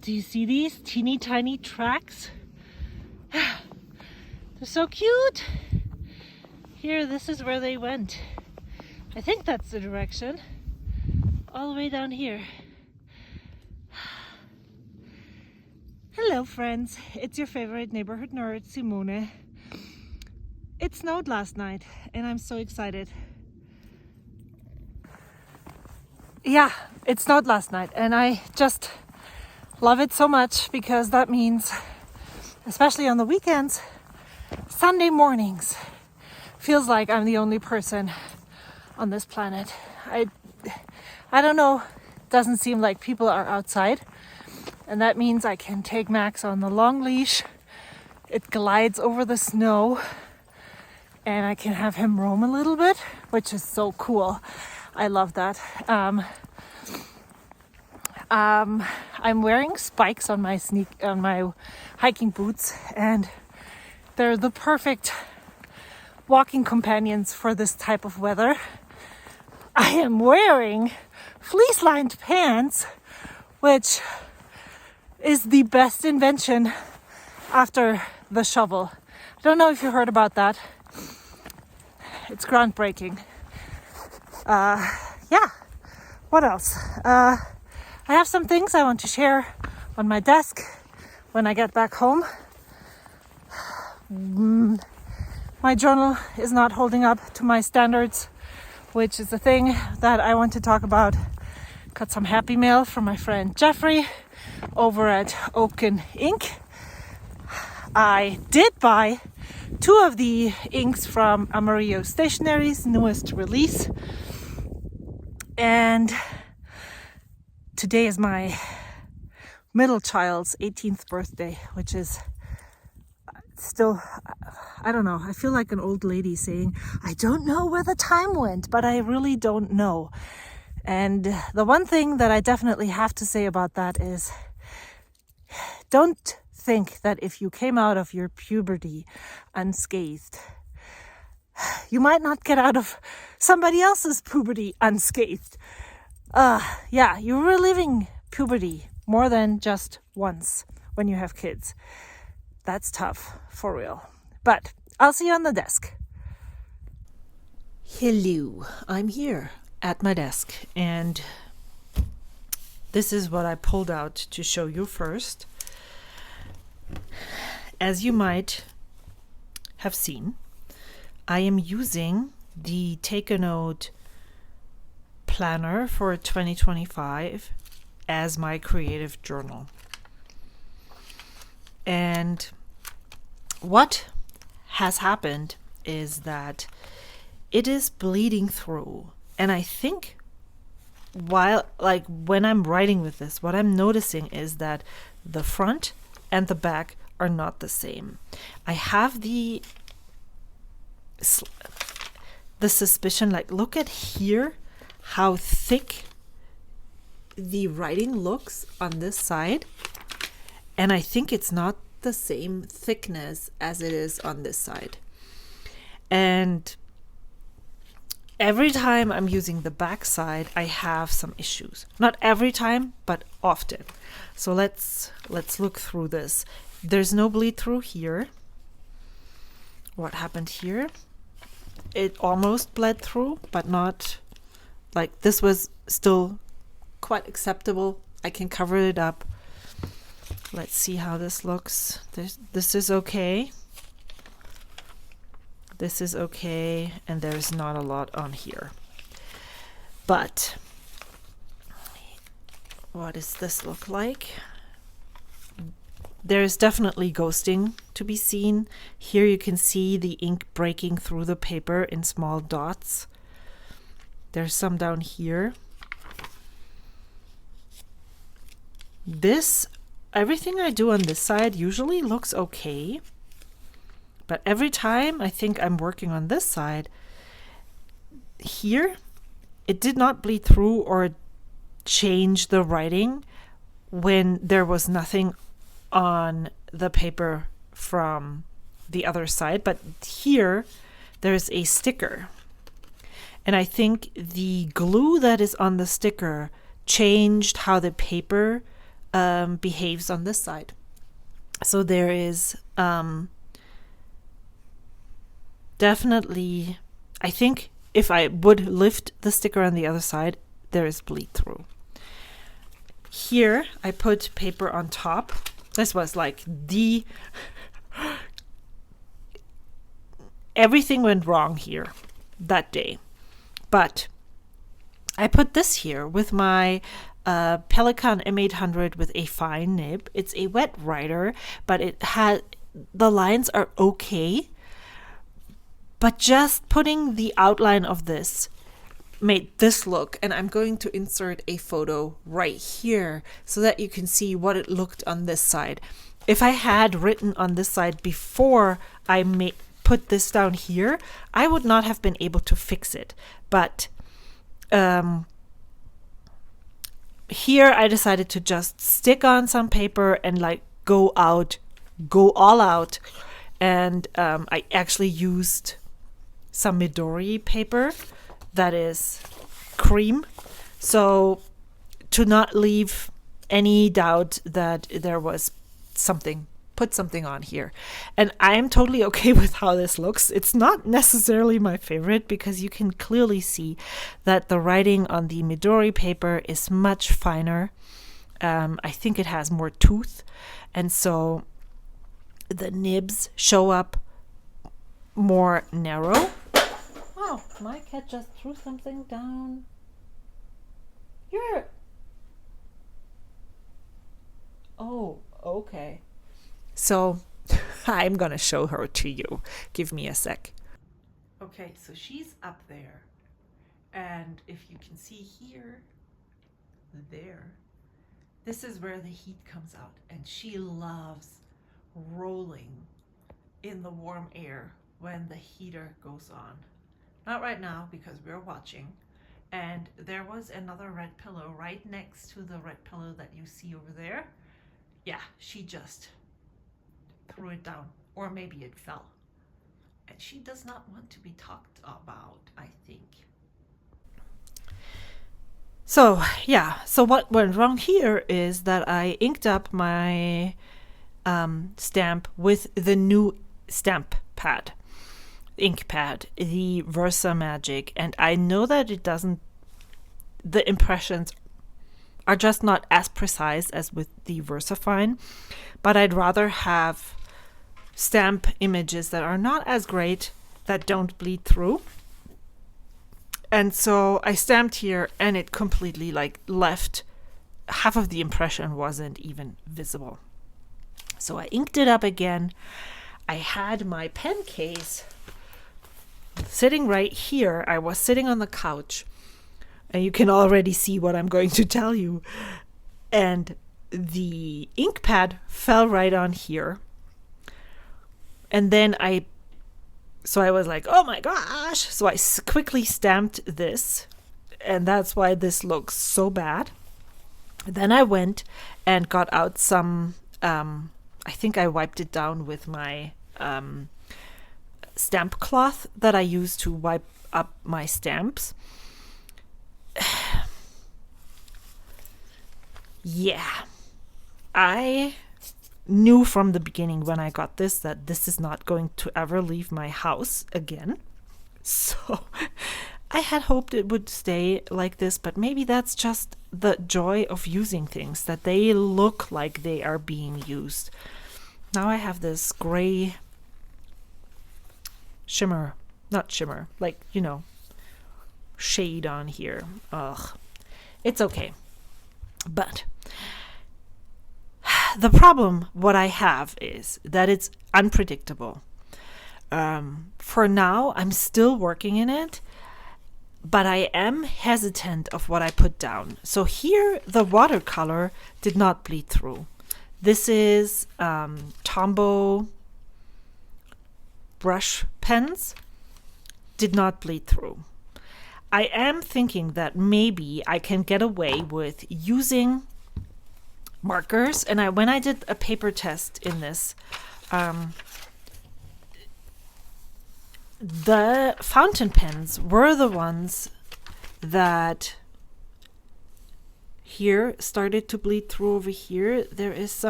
Do you see these teeny tiny tracks? They're so cute. Here, this is where they went. I think that's the direction. All the way down here. Hello friends, it's your favorite neighborhood nerd, Simone. It snowed last night and I'm so excited. Yeah, it snowed last night and I just love it so much because that means, especially on the weekends, Sunday mornings, feels like I'm the only person on this planet. I don't know, doesn't seem like people are outside. And that means I can take Max on the long leash. It glides over the snow and I can have him roam a little bit, which is so cool. I love that. I'm wearing spikes on my hiking boots, and they're the perfect walking companions for this type of weather. I am wearing fleece-lined pants, which is the best invention after the shovel. I don't know if you heard about that. It's groundbreaking. Yeah, what else? I have some things I want to share on my desk when I get back home. My journal is not holding up to my standards, which is the thing that I want to talk about. Got some happy mail from my friend Jeffrey over at Oaken Ink. I did buy 2 of the inks from Amarillo Stationery's newest release. And today is my middle child's 18th birthday, which is still, I don't know, I feel like an old lady saying, I don't know where the time went, but I really don't know. And the one thing that I definitely have to say about that is, don't think that if you came out of your puberty unscathed, you might not get out of somebody else's puberty unscathed. Yeah, you're reliving puberty more than just once when you have kids. That's tough, for real. But I'll see you on the desk. Hello, I'm here at my desk, and this is what I pulled out to show you first. As you might have seen, I am using the Take a Note planner for 2025 as my creative journal. And what has happened is that it is bleeding through. And I think when I'm writing with this, what I'm noticing is that the front and the back are not the same. I have the suspicion, like, look at here, how thick the writing looks on this side. And I think it's not the same thickness as it is on this side. And every time I'm using the back side, I have some issues. Not every time, but often. So let's look through this. There's no bleed through here. What happened here? It almost bled through, but not, like, this was still quite acceptable. I can cover it up. Let's see how this looks. This is okay. This is okay, and there's not a lot on here. But what does this look like? There's definitely ghosting to be seen. Here you can see the ink breaking through the paper in small dots. There's some down here. Everything I do on this side usually looks okay. But every time I think I'm working on this side, here, it did not bleed through or change the writing when there was nothing on the paper from the other side. But here, there's a sticker. And I think the glue that is on the sticker changed how the paper behaves on this side. So there is definitely, I think if I would lift the sticker on the other side, there is bleed through. Here I put paper on top. This was like everything went wrong here that day. But I put this here with my Pelikan M800 with a fine nib. It's a wet writer, but the lines are okay. But just putting the outline of this made this look, and I'm going to insert a photo right here so that you can see what it looked on this side. If I had written on this side before I put this down here, I would not have been able to fix it. But here I decided to just stick on some paper and like go all out. And I actually used some Midori paper that is cream, so to not leave any doubt that there was put something on here. And I'm totally okay with how this looks. It's not necessarily my favorite because you can clearly see that the writing on the Midori paper is much finer. I think it has more tooth, and so the nibs show up more narrow. Oh, my cat just threw something down. Oh, okay. So I'm gonna show her to you. Give me a sec. Okay, so she's up there. And if you can see here, there, this is where the heat comes out. And she loves rolling in the warm air when the heater goes on. Not right now because we're watching. And there was another red pillow right next to the red pillow that you see over there. Yeah, she just threw it down, or maybe it fell. And she does not want to be talked about, I think. So yeah, so what went wrong here is that I inked up my stamp with the new stamp pad. Ink pad, the Versa Magic, and I know that the impressions are just not as precise as with the VersaFine, but I'd rather have stamp images that are not as great, that don't bleed through. And so I stamped here and it completely left, half of the impression wasn't even visible. So I inked it up again. I had my pen case sitting right here. I was sitting on the couch, and you can already see what I'm going to tell you. And the ink pad fell right on here. And then I was like, oh my gosh. So I quickly stamped this, and that's why this looks so bad. Then I went and got out some, I think I wiped it down with my stamp cloth that I use to wipe up my stamps. Yeah, I knew from the beginning when I got this that this is not going to ever leave my house again. So I had hoped it would stay like this, but maybe that's just the joy of using things, that they look like they are being used. Now I have this gray shade on here. Ugh, it's okay. But the problem, what I have, is that it's unpredictable. For now, I'm still working in it, but I am hesitant of what I put down. So here, the watercolor did not bleed through. This is Tombow brush pens, did not bleed through. I am thinking that maybe I can get away with using markers. And when I did a paper test in this, the fountain pens were the ones that here started to bleed through over here. There's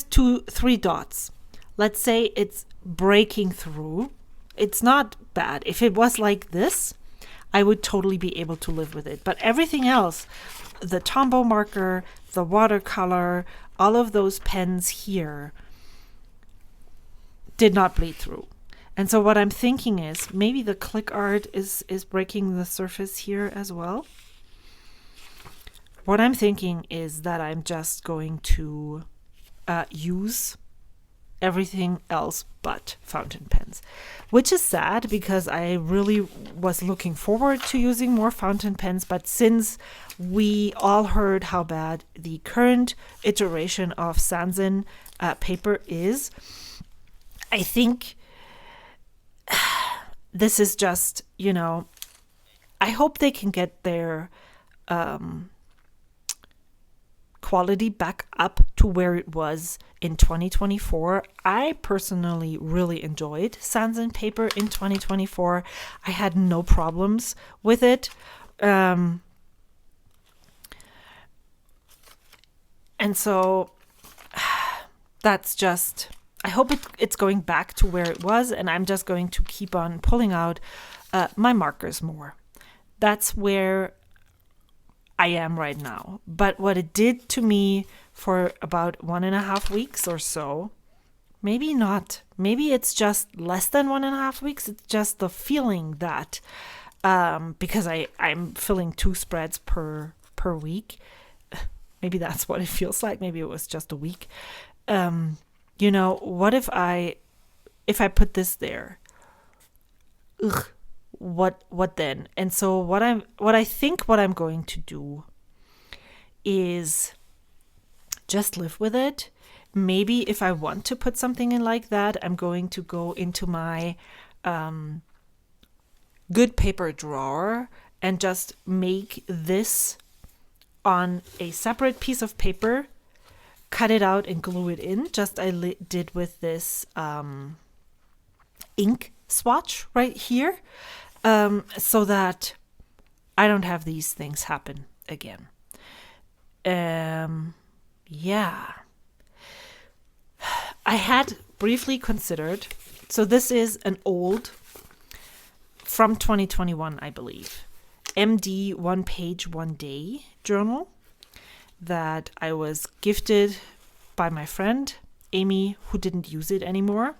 3 dots. Let's say it's breaking through. It's not bad. If it was like this, I would totally be able to live with it. But everything else, the Tombow marker, the watercolor, all of those pens here did not bleed through. And so what I'm thinking is maybe the click art is breaking the surface here as well. What I'm thinking is that I'm just going to use everything else but fountain pens, which is sad because I really was looking forward to using more fountain pens. But since we all heard how bad the current iteration of Sanzen paper is, I think this is just, I hope they can get their quality back up to where it was in 2024. I personally really enjoyed Sanzen paper in 2024. I had no problems with it. And so that's just, I hope it's going back to where it was, and I'm just going to keep on pulling out my markers more. That's where I am right now. But what it did to me for about 1.5 weeks or so, maybe not, maybe it's just less than 1.5 weeks. It's just the feeling that because I'm filling 2 spreads per week. Maybe that's what it feels like. Maybe it was just a week. What if I put this there? Ugh, what then? And so what I think I'm going to do is just live with it. Maybe if I want to put something in like that, I'm going to go into my good paper drawer and just make this on a separate piece of paper, cut it out and glue it in, just I did with this ink swatch right here, so that I don't have these things happen again. Yeah. I had briefly considered, so this is an old, from 2021, I believe, MD 1 page 1 day journal that I was gifted by my friend Amy, who didn't use it anymore,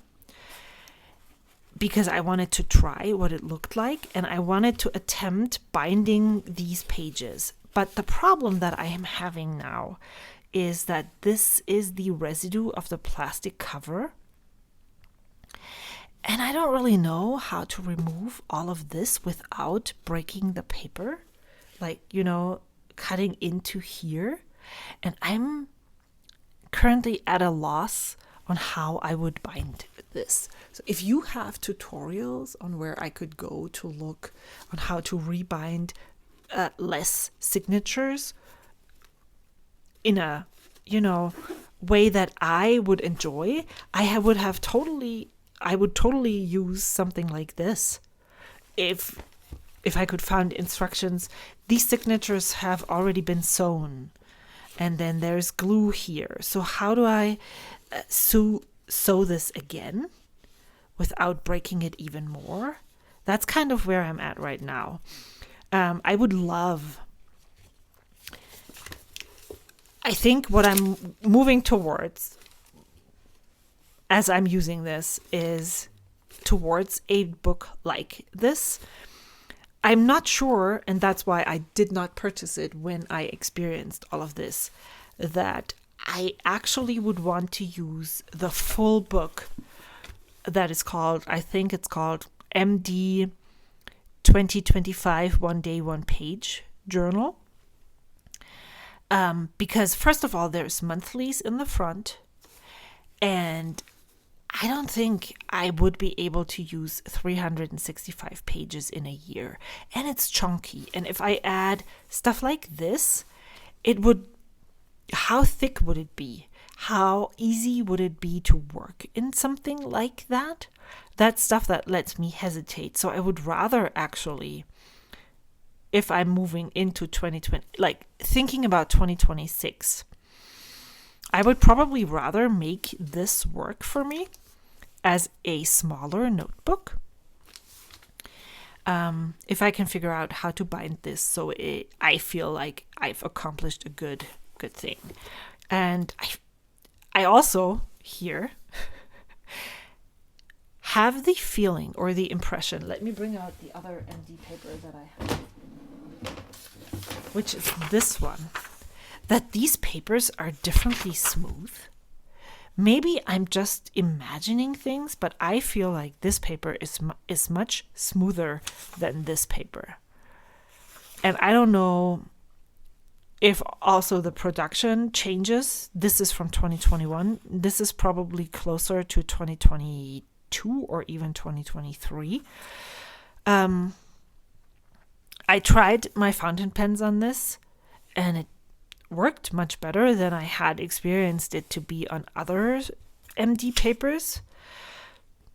because I wanted to try what it looked like and I wanted to attempt binding these pages. But the problem that I am having now is that this is the residue of the plastic cover. And I don't really know how to remove all of this without breaking the paper, like, cutting into here. And I'm currently at a loss on how I would bind this. So if you have tutorials on where I could go to look on how to rebind less signatures in a, way that I would enjoy, I would totally use something like this. If I could find instructions, these signatures have already been sewn. And then there's glue here. So how do I sew this again without breaking it even more? That's kind of where I'm at right now. I would love, I think what I'm moving towards as I'm using this is towards a book like this. I'm not sure, and that's why I did not purchase it when I experienced all of this, that I actually would want to use the full book that is called, I think it's called MD 2025 1 day 1 page journal. Because first of all, there's monthlies in the front, and I don't think I would be able to use 365 pages in a year. And it's chunky. And if I add stuff like this, how thick would it be? How easy would it be to work in something like that? That's stuff that lets me hesitate. So I would rather actually if I'm moving into 2020, like thinking about 2026, I would probably rather make this work for me as a smaller notebook. If I can figure out how to bind this so I feel like I've accomplished a good thing. And I also here have the feeling or the impression, let me bring out the other MD paper that I have, which is this one, that these papers are differently smooth. Maybe I'm just imagining things, but I feel like this paper is much smoother than this paper. And I don't know if also the production changes. This is from 2021. This is probably closer to 2022 or even 2023. I tried my fountain pens on this, and it worked much better than I had experienced it to be on other MD papers.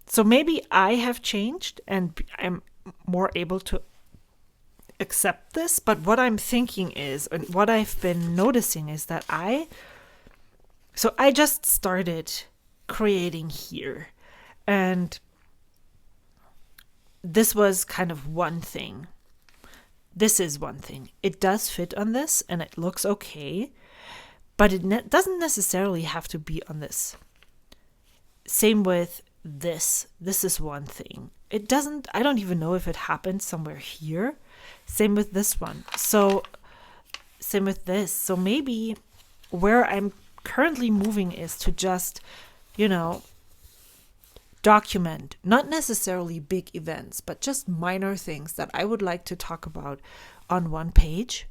So maybe I have changed and I'm more able to accept this. But what I'm thinking is, and what I've been noticing is that I just started creating here, and this was kind of one thing. This is one thing. It does fit on this and it looks okay, but it doesn't necessarily have to be on this. Same with this. This is one thing. It doesn't, I don't even know if it happened somewhere here. Same with this one. So same with this. So maybe where I'm currently moving is to just, document, not necessarily big events, but just minor things that I would like to talk about on one page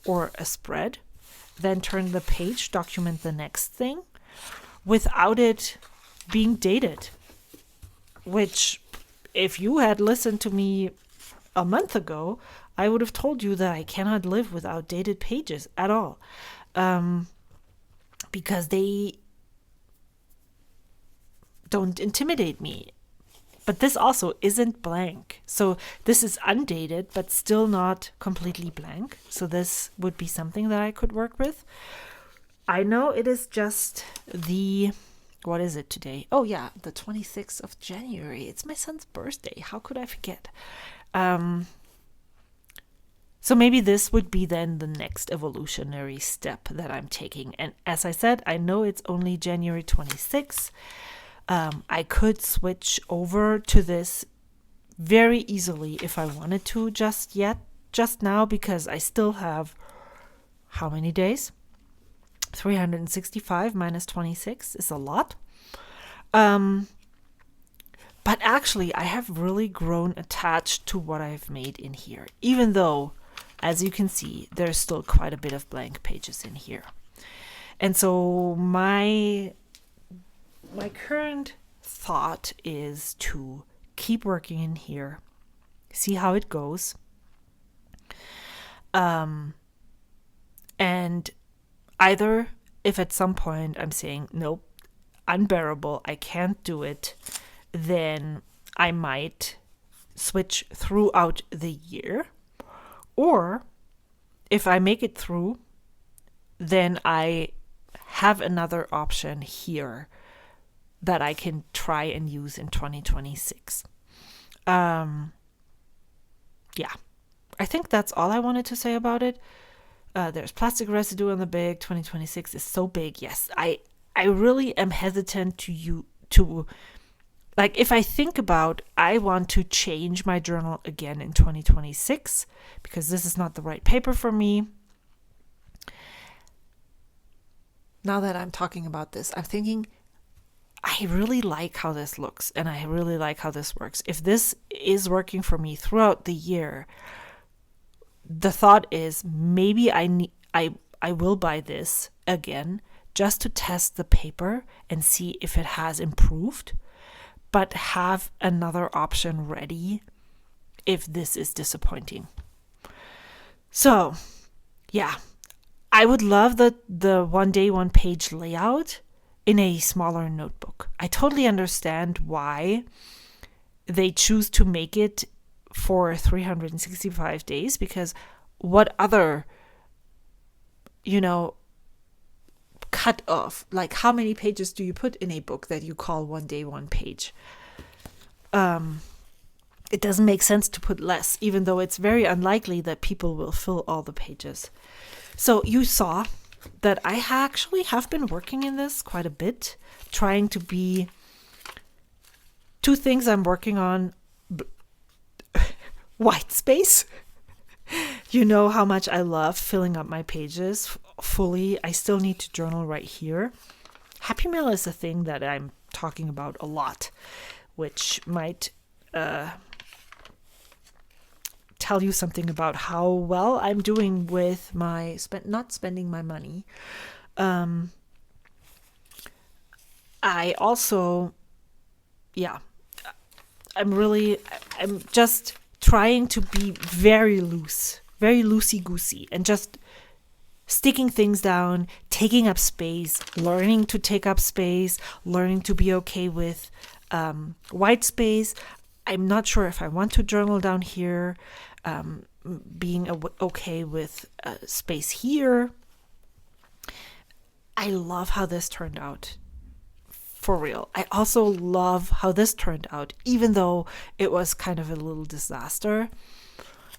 or a spread, then turn the page, document the next thing without it being dated, which if you had listened to me a month ago, I would have told you that I cannot live without dated pages at all, because they don't intimidate me. But this also isn't blank. So this is undated, but still not completely blank. So this would be something that I could work with. I know it is just what is it today? Oh yeah, the 26th of January. It's my son's birthday. How could I forget? So maybe this would be then the next evolutionary step that I'm taking. And as I said, I know it's only January 26th. I could switch over to this very easily if I wanted to just now, because I still have how many days? 365 minus 26 is a lot. But actually, I have really grown attached to what I've made in here, even though, as you can see, there's still quite a bit of blank pages in here. And so my current thought is to keep working in here, see how it goes. And either if at some point I'm saying, nope, unbearable, I can't do it, then I might switch throughout the year. Or if I make it through, then I have another option here that I can try and use in 2026. Yeah, I think that's all I wanted to say about it. There's plastic residue on the bag. 2026 is so big. Yes, I really am hesitant to like, if I think about, I want to change my journal again in 2026 because this is not the right paper for me. Now that I'm talking about this, I'm thinking, I really like how this looks and I really like how this works. If this is working for me throughout the year, the thought is maybe I will buy this again just to test the paper and see if it has improved, but have another option ready if this is disappointing. So, yeah, I would love the one day, one page layout in a smaller notebook. I totally understand why they choose to make it for 365 days, because what other, cut off, like how many pages do you put in a book that you call one day one page? It doesn't make sense to put less, even though it's very unlikely that people will fill all the pages. So you saw that I actually have been working in this quite a bit, trying to be two things I'm working on. White space. You know how much I love filling up my pages fully. I still need to journal right here. Happy Mail is a thing that I'm talking about a lot, which might tell you something about how well I'm doing with my not spending my money. I also, I'm just trying to be very loose, very loosey-goosey, and just sticking things down, taking up space, learning to take up space, learning to be okay with white space. I'm not sure if I want to journal down here, being okay with space here. I love how this turned out. For real. I also love how this turned out, even though it was kind of a little disaster.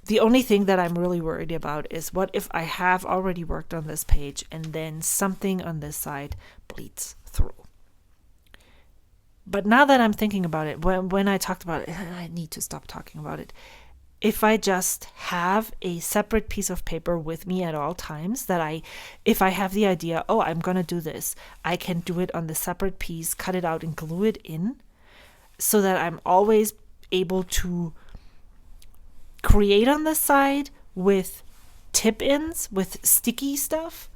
The only thing that I'm really worried about is what if I have already worked on this page and then something on this side bleeds through. But now that I'm thinking about it, when I talked about it, I need to stop talking about it. If I just have a separate piece of paper with me at all times, if I have the idea, I'm going to do this, I can do it on the separate piece, cut it out and glue it in, so that I'm always able to create on this side with tip-ins, with sticky stuff,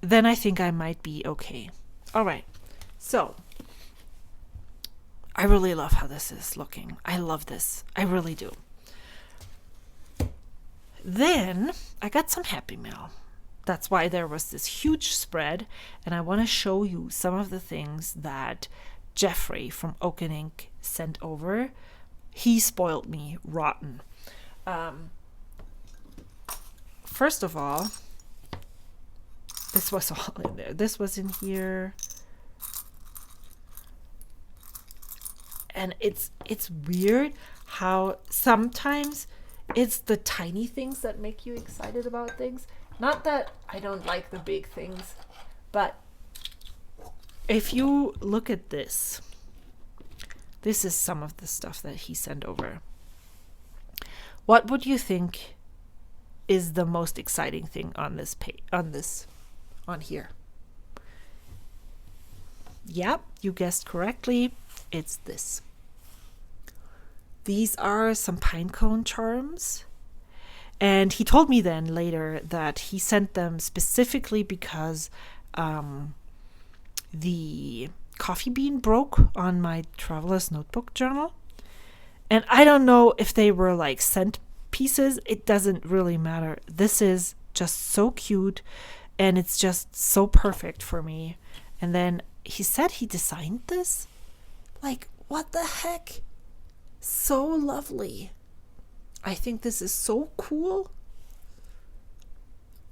then I think I might be okay. All right. So I really love how this is looking. I love this. I really do. Then I got some Happy Mail. That's why there was this huge spread, and I want to show you some of the things that Jeffrey from Oaken Ink sent over. He spoiled me rotten. First of all, this was all in there. This was in here. And it's weird how sometimes it's the tiny things that make you excited about things. Not that I don't like the big things, but if you look at this is some of the stuff that he sent over. What would you think is the most exciting thing on this page, on here? Yep, you guessed correctly. It's this. These are some pine cone charms. And he told me then later that he sent them specifically because the coffee bean broke on my traveler's notebook journal. And I don't know if they were like scent pieces. It doesn't really matter. This is just so cute and it's just so perfect for me. And then he said he designed this. Like, what the heck? So lovely. I think this is so cool.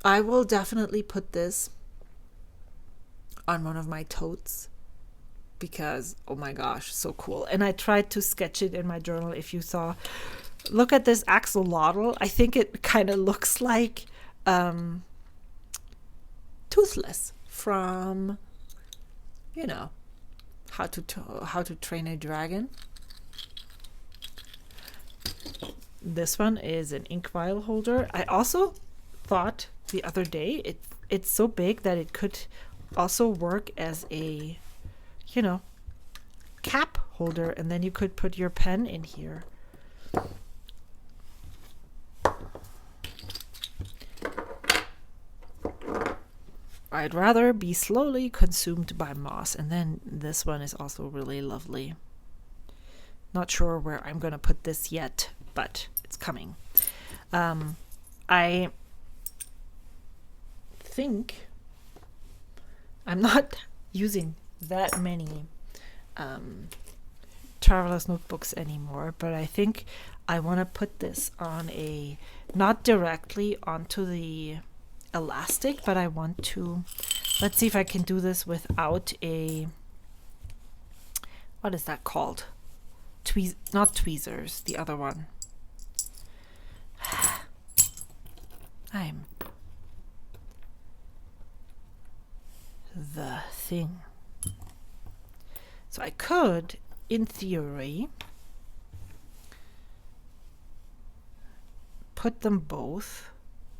I will definitely put this on one of my totes because, oh my gosh, so cool. And I tried to sketch it in my journal. If you saw, look at this axolotl. I think it kind of looks like Toothless from, How to Train a Dragon. This one is an ink vial holder. I also thought the other day it's so big that it could also work as a, cap holder, and then you could put your pen in here. I'd rather be slowly consumed by moss. And then this one is also really lovely. Not sure where I'm going to put this yet, but it's coming. I think I'm not using that many traveler's notebooks anymore, but I think I want to put this on not directly onto the elastic, but I want to, let's see if I can do this without what is that called? Not tweezers, the other one. The thing. So I could, in theory, put them both.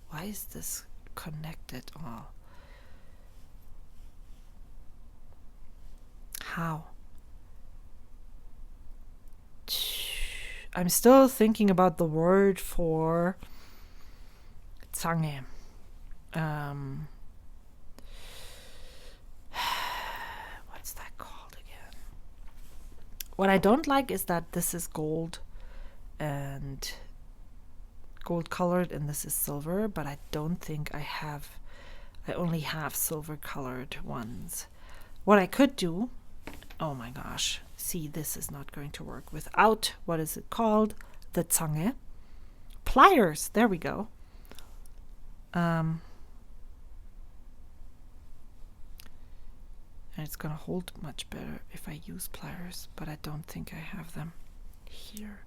Why is this connected all? How? I'm still thinking about the word for Zange. What's that called again? What I don't like is that this is gold and gold colored and this is silver, but I don't think I only have silver colored ones. What I could do, oh my gosh, see, this is not going to work without, what is it called? The Zange. Pliers, there we go. And it's gonna hold much better if I use pliers, but I don't think I have them here.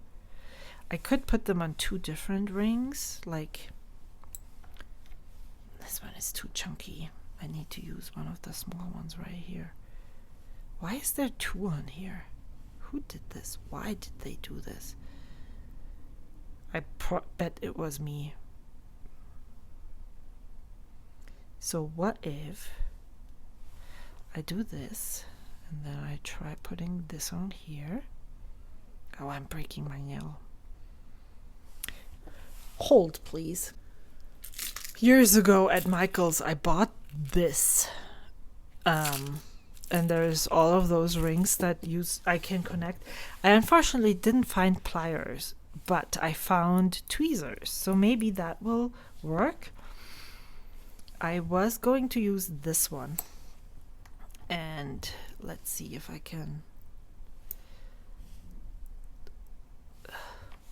I could put them on two different rings, like this one is too chunky. I need to use one of the small ones right here. Why is there two on here? Who did this? Why did they do this? I bet it was me. So what if I do this and then I try putting this on here? Oh, I'm breaking my nail. Hold, please. Years ago at Michael's, I bought this. And there's all of those rings that I can connect. I unfortunately didn't find pliers, but I found tweezers. So maybe that will work. I was going to use this one. And let's see if I can.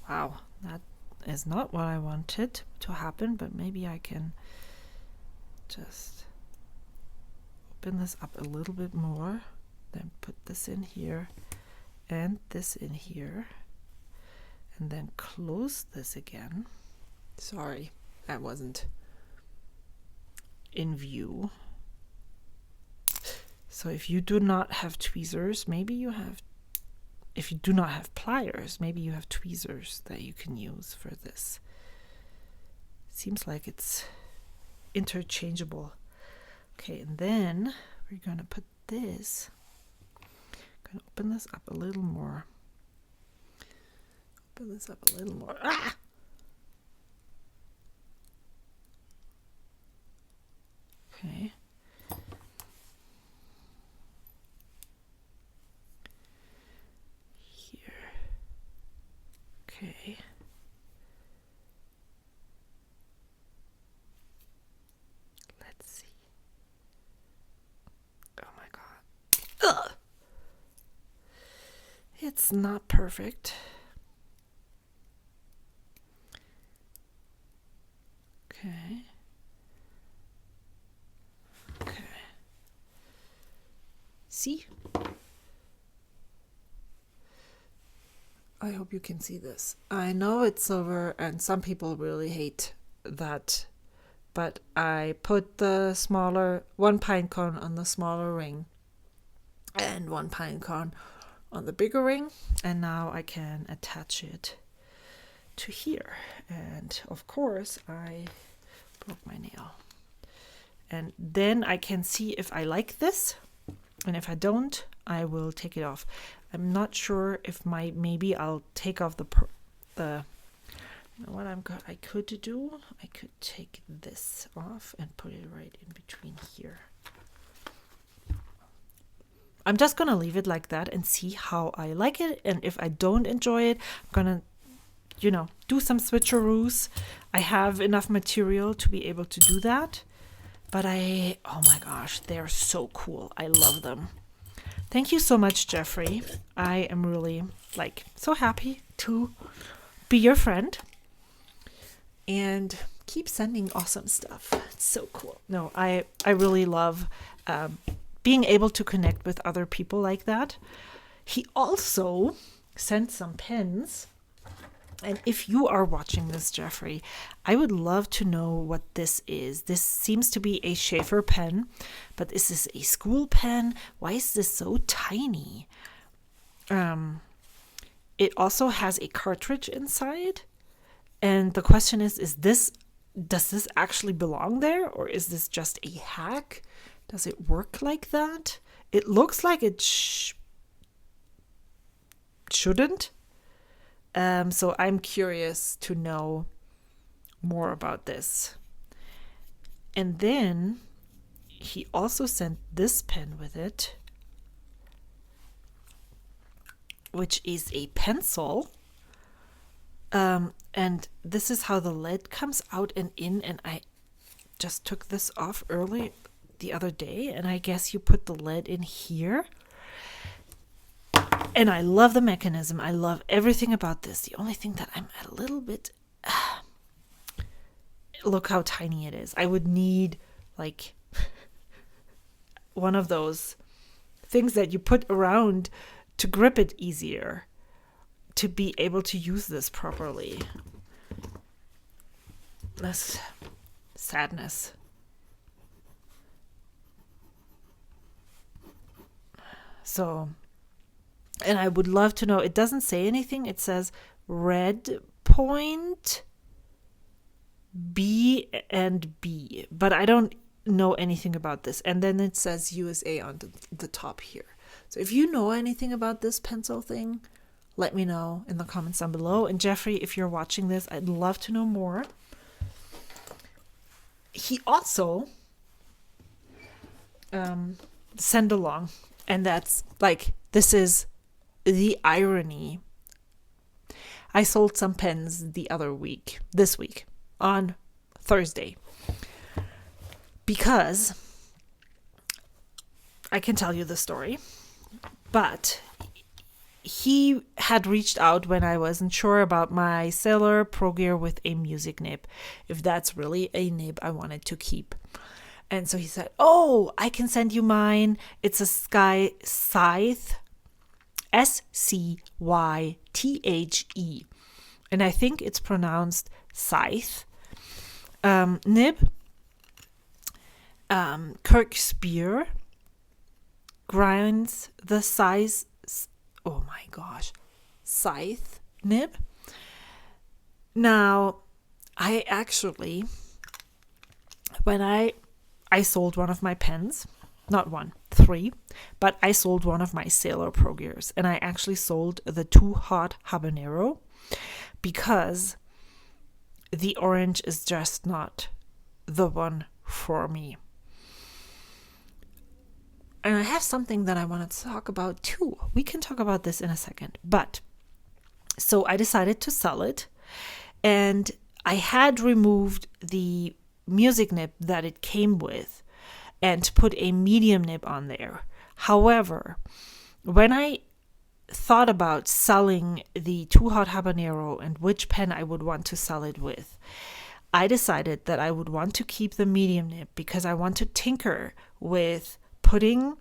Wow, that is not what I wanted to happen, but maybe I can just open this up a little bit more, then put this in here and this in here, and then close this again. Sorry, that wasn't in view. So if you do not have tweezers, maybe you have, if you do not have pliers, maybe you have tweezers that you can use for this. Seems like it's interchangeable. Okay, and then we're going to put this, going to open this up a little more. Open this up a little more. Ah! Okay. Here. Okay. Let's see. Oh my God. Ugh. It's not perfect. Okay. Okay. See? I hope you can see this. I know it's silver and some people really hate that, but I put the smaller, one pine cone on the smaller ring and one pine cone on the bigger ring, and now I can attach it to here. And of course I broke my nail. And then I can see if I like this, and if I don't, I will take it off. I'm not sure if maybe I'll take off what I could do. I could take this off and put it right in between here. I'm just gonna leave it like that and see how I like it. And if I don't enjoy it, I'm gonna, do some switcheroos. I have enough material to be able to do that. But oh my gosh, they're so cool. I love them. thank you so much, Jeffrey. I am really so happy to be your friend and keep sending awesome stuff. It's so cool. No, I really love being able to connect with other people like that. He also sent some pens. And if you are watching this, Jeffrey, I would love to know what this is. This seems to be a Schaefer pen, but is this a school pen? Why is this so tiny? It also has a cartridge inside. And the question is does this actually belong there? Or is this just a hack? Does it work like that? It looks like it shouldn't. So I'm curious to know more about this. And then he also sent this pen with it, which is a pencil. And this is how the lid comes out and in. And I just took this off early the other day. And I guess you put the lid in here. And I love the mechanism. I love everything about this. The only thing that I'm a little bit... look how tiny it is. I would need one of those things that you put around to grip it easier to be able to use this properly. That's sadness. So... and I would love to know, it doesn't say anything. It says red point B and B, but I don't know anything about this. And then it says USA on the top here. So if you know anything about this pencil thing, let me know in the comments down below. And Jeffrey, if you're watching this, I'd love to know more. He also sent along, and that's this is the irony. I sold some pens this week, on Thursday. Because I can tell you the story, but he had reached out when I wasn't sure about my Sailor Pro Gear with a music nib, if that's really a nib I wanted to keep. And so he said, oh, I can send you mine. It's a Sky Scythe. Scythe, and I think it's pronounced scythe. Nib, Kirk Spear grinds the size. Oh my gosh, scythe nib. Now, I actually, when I sold one of my pens. Not one, 3, but I sold one of my Sailor Pro Gears, and I actually sold the Too Hot Habanero because the orange is just not the one for me. And I have something that I want to talk about too. We can talk about this in a second, but so I decided to sell it, and I had removed the music nib that it came with and put a medium nib on there. However, when I thought about selling the Too Hot Habanero and which pen I would want to sell it with, I decided that I would want to keep the medium nib because I want to tinker with putting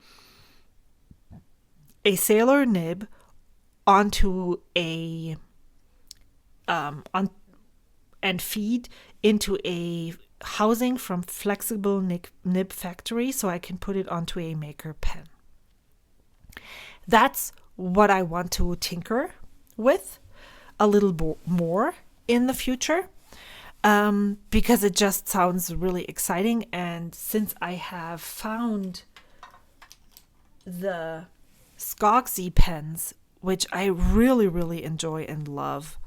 a Sailor nib onto a and feed into a housing from Flexible Nib Factory so I can put it onto a maker pen. That's what I want to tinker with a little more in the future, because it just sounds really exciting. And since I have found the Skogsy pens, which I really, really enjoy and love,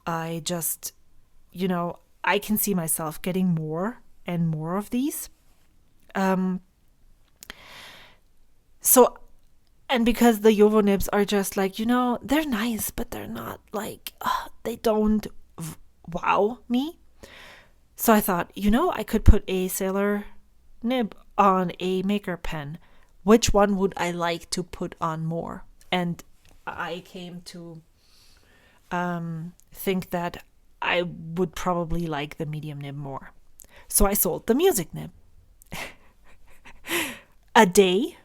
I just, I can see myself getting more and more of these. And because the Jowo nibs are just they're nice, but they're not they don't wow me. So I thought, I could put a Sailor nib on a maker pen which one would I like to put on more? And I came to think that I would probably like the medium nib more. So I sold the music nib. A day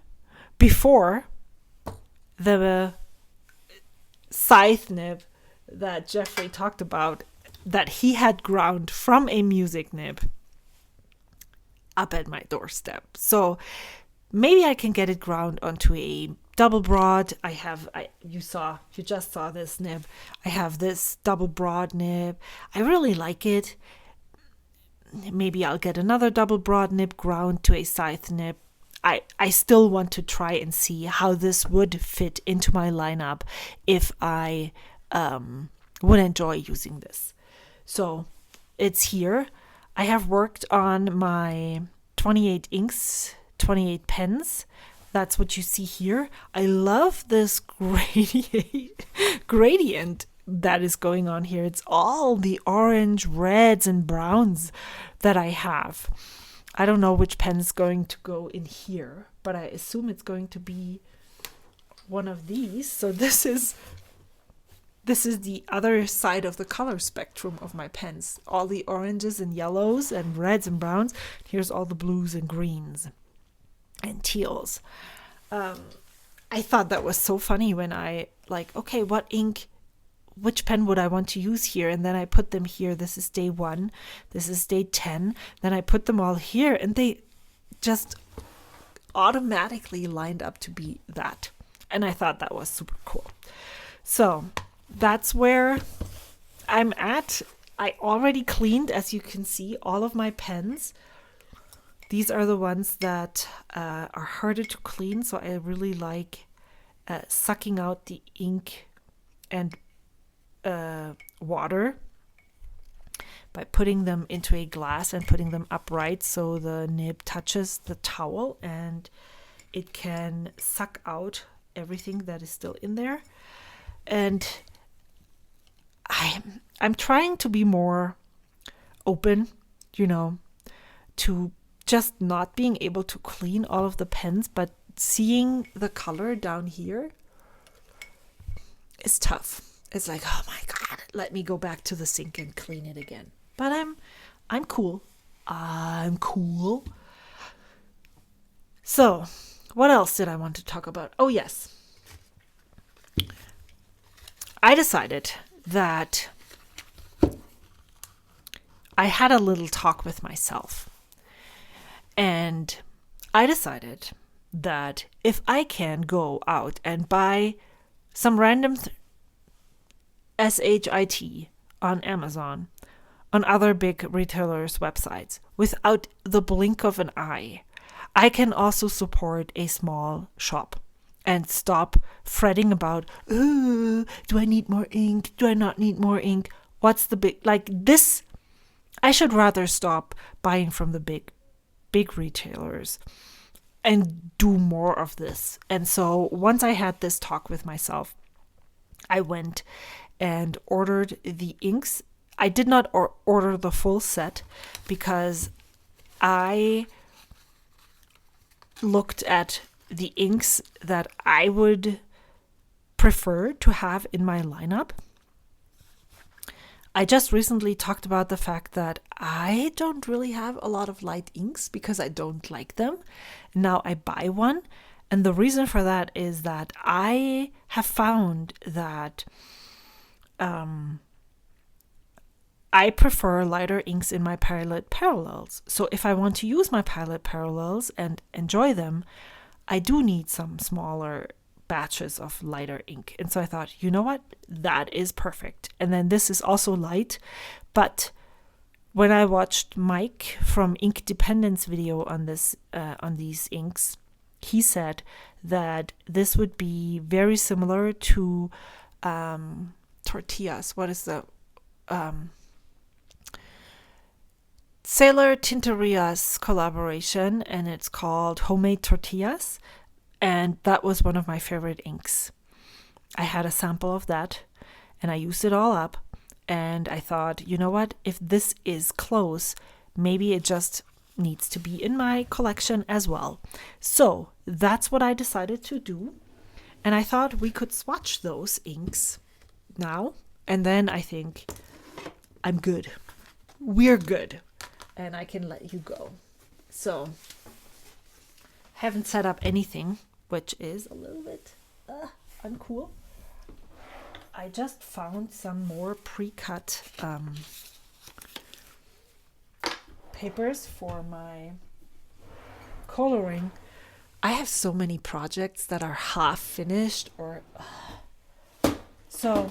before the scythe nib that Jeffrey talked about, that he had ground from a music nib up at my doorstep. So maybe I can get it ground onto a double broad. You just saw this nib. I have this double broad nib. I really like it. Maybe I'll get another double broad nib ground to a scythe nib. I still want to try and see how this would fit into my lineup if I would enjoy using this. So it's here. I have worked on my 28 inks, 28 pens. That's what you see here. I love this gradient that is going on here. It's all the orange, reds, and browns that I have. I don't know which pen is going to go in here, but I assume it's going to be one of these. So this is the other side of the color spectrum of my pens. All the oranges and yellows and reds and browns. Here's all the blues and greens and teals. I thought that was so funny when I okay, what ink, which pen would I want to use here? And then I put them here. This is day 1. This is day 10. Then I put them all here, and they just automatically lined up to be that. And I thought that was super cool. So that's where I'm at. I already cleaned, as you can see, all of my pens. These are the ones that are harder to clean. So I really like sucking out the ink and water by putting them into a glass and putting them upright so the nib touches the towel and it can suck out everything that is still in there. And I'm trying to be more open, to just not being able to clean all of the pens, but seeing the color down here is tough. It's like, oh my God, let me go back to the sink and clean it again. But I'm cool. I'm cool. So, what else did I want to talk about? Oh, yes. I decided that I had a little talk with myself. And I decided that if I can go out and buy some random SHIT on Amazon, on other big retailers' websites, without the blink of an eye, I can also support a small shop and stop fretting about, do I need more ink? Do I not need more ink? What's the big, this? I should rather stop buying from the big retailers and do more of this. And so once I had this talk with myself, I went and ordered the inks. I did not order the full set because I looked at the inks that I would prefer to have in my lineup. I just recently talked about the fact that I don't really have a lot of light inks because I don't like them. Now I buy one. And the reason for that is that I have found that I prefer lighter inks in my Pilot Parallels. So if I want to use my Pilot Parallels and enjoy them, I do need some smaller batches of lighter ink. And so I thought, you know what? That is perfect. And then this is also light. But when I watched Mike from Ink Dependence video on this, on these inks, he said that this would be very similar to tortillas. What is the Sailor Tintoria's collaboration, and it's called Homemade Tortillas. And that was one of my favorite inks. I had a sample of that and I used it all up. And I thought, you know what? If this is close, maybe it just needs to be in my collection as well. So that's what I decided to do. And I thought we could swatch those inks now. And then I think I'm good. We're good. And I can let you go. So haven't set up anything, which is a little bit uncool. I just found some more pre-cut papers for my coloring. I have so many projects that are half finished or so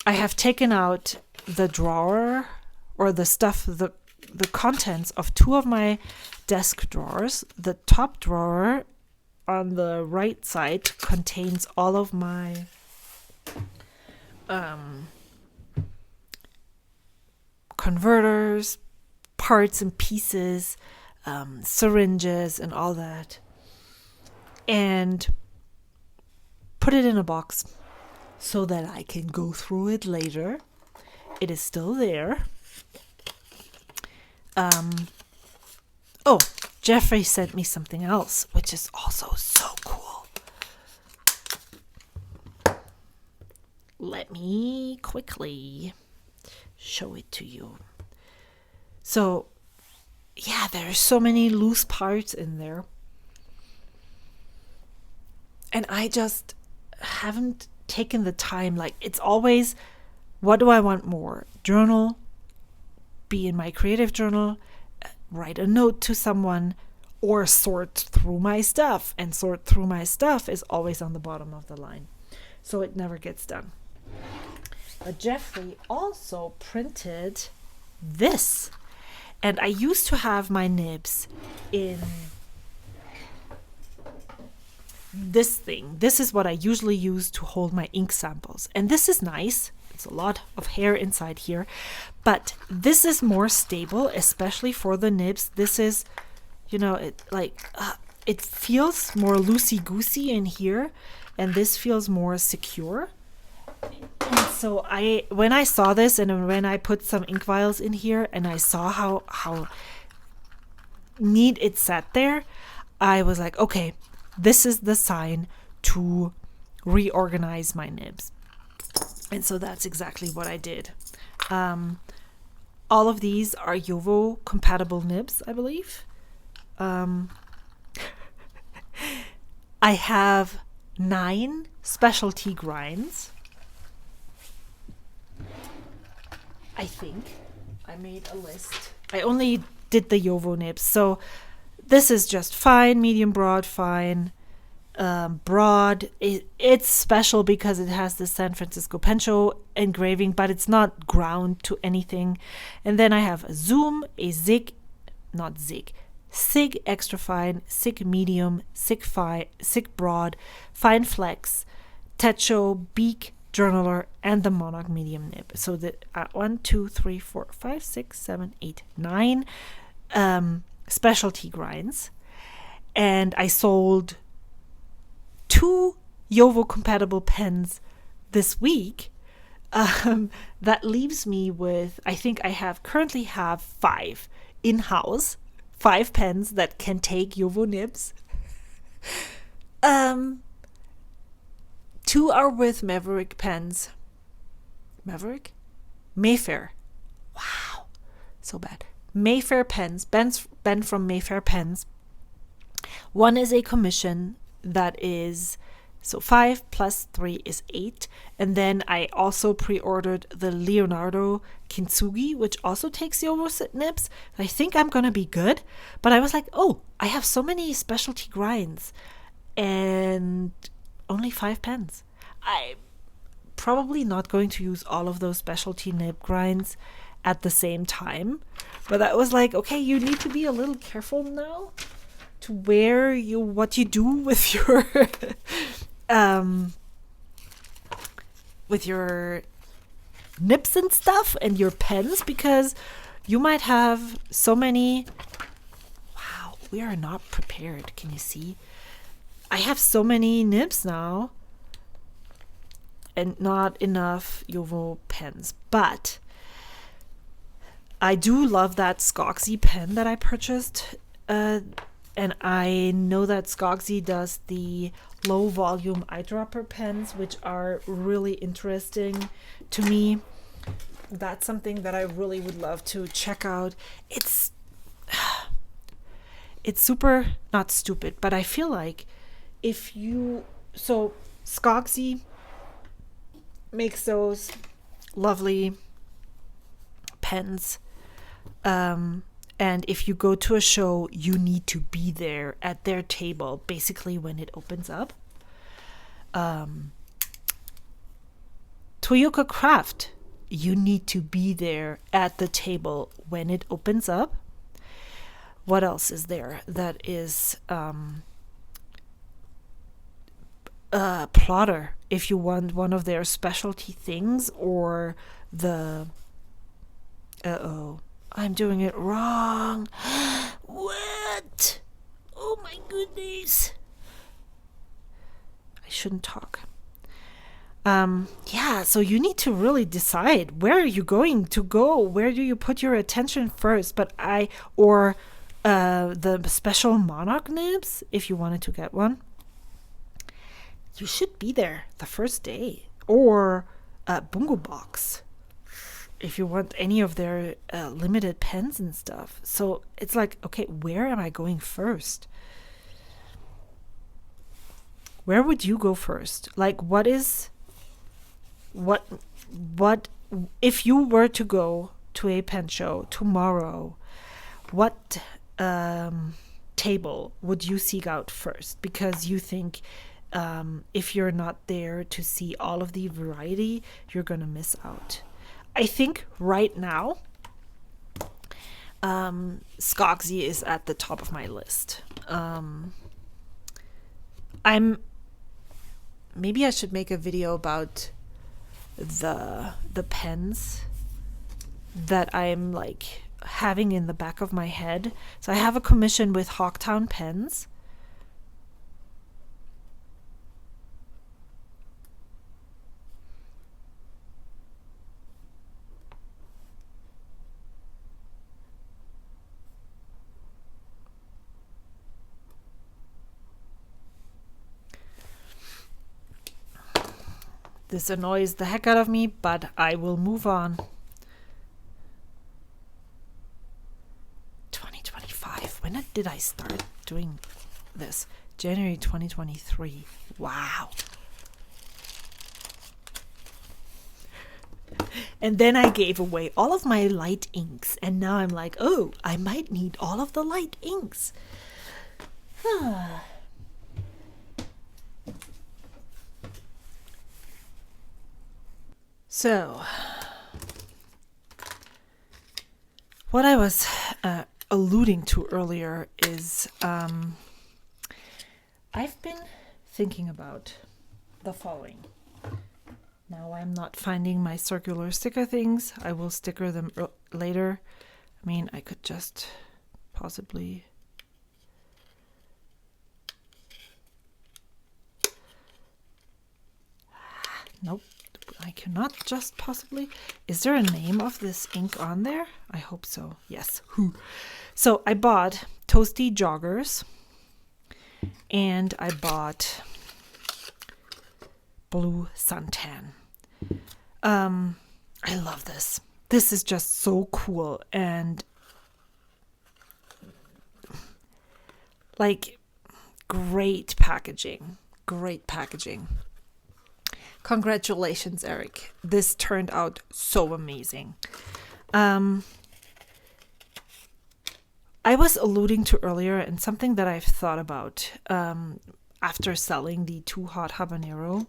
I have taken out the drawer or the stuff, the contents of two of my desk drawers. The top drawer on the right side contains all of my converters, parts and pieces, syringes and all that, and put it in a box so that I can go through it later. It is still there. Oh, Jeffrey sent me something else, which is also so cool. Let me quickly show it to you. So, yeah, there are so many loose parts in there. And I just haven't taken the time. Like, it's always, what do I want more? Journal, be in my creative journal, write a note to someone, or sort through my stuff. And sort through my stuff is always on the bottom of the line. So it never gets done. But Jeffrey also printed this. And I used to have my nibs in this thing. This is what I usually use to hold my ink samples. And this is nice. It's a lot of hair inside here. But this is more stable, especially for the nibs. This is, it feels more loosey-goosey in here. And this feels more secure. And so when I saw this and when I put some ink vials in here and I saw how neat it sat there, I was like, okay, this is the sign to reorganize my nibs. And so that's exactly what I did. All of these are Yovo compatible nibs, I believe. I have 9 specialty grinds. I think I made a list. I only did the Yovo nibs. So this is just fine, medium, broad, fine. Broad, it's special because it has the San Francisco Pencho engraving, but it's not ground to anything. And then I have a Zoom, a Sig extra fine, Sig medium, Sig broad, fine flex, Techo, Beak, journaler, and the Monarch medium nib. So the 1, 2, 3, 4, 5, 6, 7, 8, 9 specialty grinds. And I sold 2 Yovo compatible pens this week. That leaves me with, I think I currently have 5 in-house, 5 pens that can take Yovo nibs. 2 are with Maverick pens. Mayfair. Wow, so bad. Mayfair pens, Ben from Mayfair pens. 1 is a commission that is, so 5 plus 3 is 8. And then I also pre-ordered the Leonardo Kintsugi, which also takes Yovo nibs. I think I'm going to be good. But I was like, oh, I have so many specialty grinds and only 5 pens. I'm probably not going to use all of those specialty nib grinds at the same time. But I was like, okay, you need to be a little careful now to what you do with your with your nibs and stuff and your pens, because you might have so many. Wow, we are not prepared. Can you see? I have so many nibs now and not enough Yovo pens, but I do love that Skogsy pen that I purchased. And I know that Skogsy does the low volume eyedropper pens, which are really interesting to me. That's something that I really would love to check out. It's super not stupid, but I feel like so Skogsy makes those lovely pens. And if you go to a show, you need to be there at their table, basically when it opens up. Toyoka Craft, you need to be there at the table when it opens up. What else is there? That is Plotter, if you want one of their specialty things, or the... I'm doing it wrong. What? Oh my goodness. I shouldn't talk. Yeah, so you need to really decide, where are you going to go? Where do you put your attention first? But the special monarch nibs, if you wanted to get one, you should be there the first day. Or Bungo Box, if you want any of their limited pens and stuff. So it's like, okay, where am I going first? Where would you go first? Like, what if you were to go to a pen show tomorrow, what table would you seek out first? Because you think if you're not there to see all of the variety, you're going to miss out. I think right now, Skogsy is at the top of my list. Maybe I should make a video about the pens that I'm like having in the back of my head. So I have a commission with Hawktown Pens. This annoys the heck out of me, but I will move on. 2025. When did I start doing this? January 2023. Wow. And then I gave away all of my light inks. And now I'm like, oh, I might need all of the light inks. So, what I was alluding to earlier is I've been thinking about the following. Now I'm not finding my circular sticker things. I will sticker them later. I mean, I could just possibly... Nope. I cannot just possibly. Is there a name of this ink on there? I hope so. Yes. So I bought Toasty Joggers, and I bought Blue Suntan. I love this. This is just so cool, and like great packaging. Great packaging. Congratulations, Eric. This turned out so amazing. I was alluding to earlier, and something that I've thought about after selling the Too Hot Habanero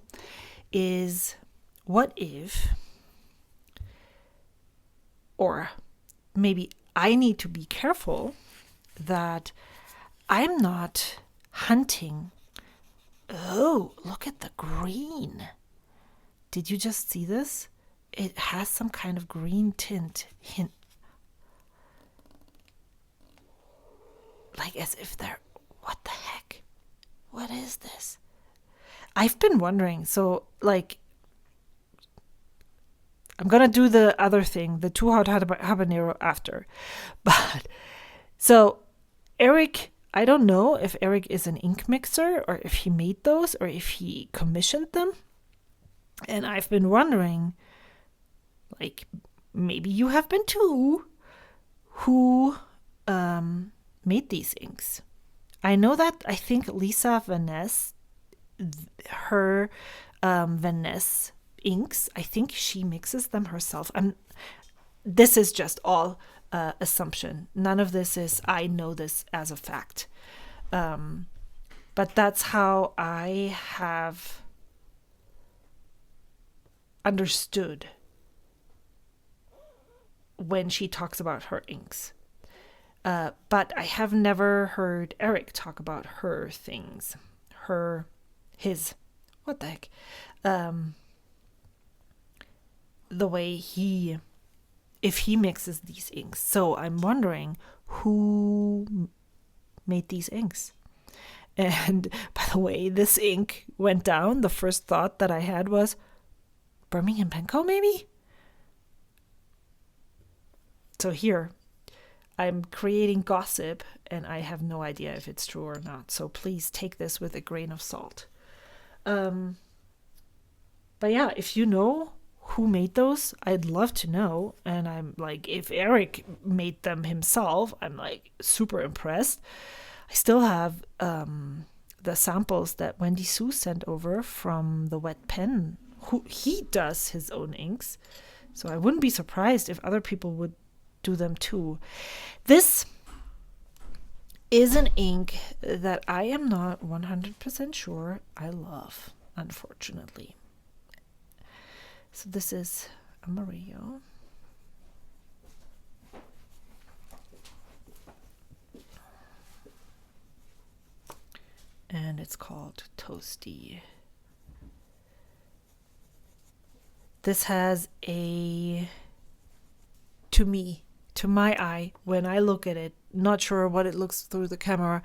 is, what if, or maybe I need to be careful that I'm not hunting. Oh, look at the green. Did you just see this? It has some kind of green tint hint. Like as if they're... What the heck? What is this? I've been wondering. So, like... I'm going to do the other thing, the Too Hot Habanero after. But so Eric, I don't know if Eric is an ink mixer or if he made those or if he commissioned them. And I've been wondering, like, maybe you have been too, who made these inks. I know that I think Lisa Vaness, her Vaness inks, I think she mixes them herself. This is just all assumption. None of this is, I know this as a fact. But that's how I have understood when she talks about her inks. But I have never heard Eric talk about her things. What the heck? The way if he mixes these inks. So I'm wondering who made these inks. And by the way, this ink went down. The first thought that I had was Birmingham Pen Co. maybe? So here, I'm creating gossip and I have no idea if it's true or not. So please take this with a grain of salt. But yeah, if you know who made those, I'd love to know. And I'm like, if Eric made them himself, I'm like super impressed. I still have the samples that Wendy Sue sent over from the wet pen. He does his own inks. So I wouldn't be surprised if other people would do them too. This is an ink that I am not 100% sure I love, unfortunately. So this is Amarillo. And it's called Toasty. This has to my eye, when I look at it, not sure what it looks through the camera,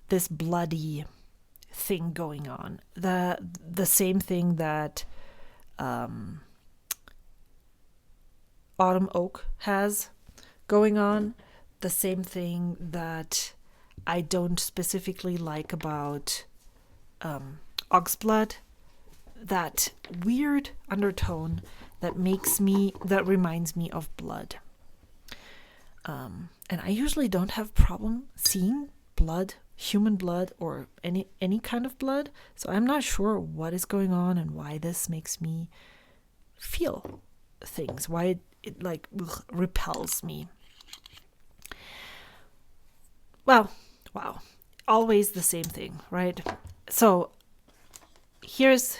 this bloody thing going on. The same thing that Autumn Oak has going on. The same thing that I don't specifically like about Oxblood. That weird undertone that reminds me of blood. And I usually don't have problem seeing blood, human blood, or any kind of blood. So I'm not sure what is going on and why this makes me feel things, why it like repels me. Well, wow. Always the same thing, right? So here's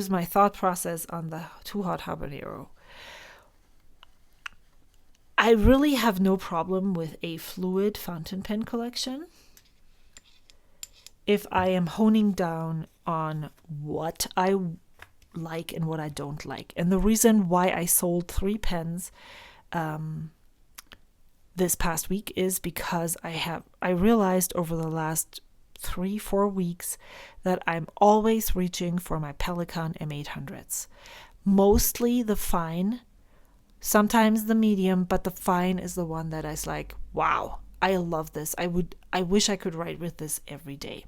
my thought process on the Too Hot Habanero. I really have no problem with a fluid fountain pen collection if I am honing down on what I like and what I don't like. And the reason why I sold 3 pens this past week is because I realized over the last 3-4 weeks that I'm always reaching for my Pelikan M800s. Mostly the fine, sometimes the medium, but the fine is the one that is like, wow, I love this. I wish I could write with this every day.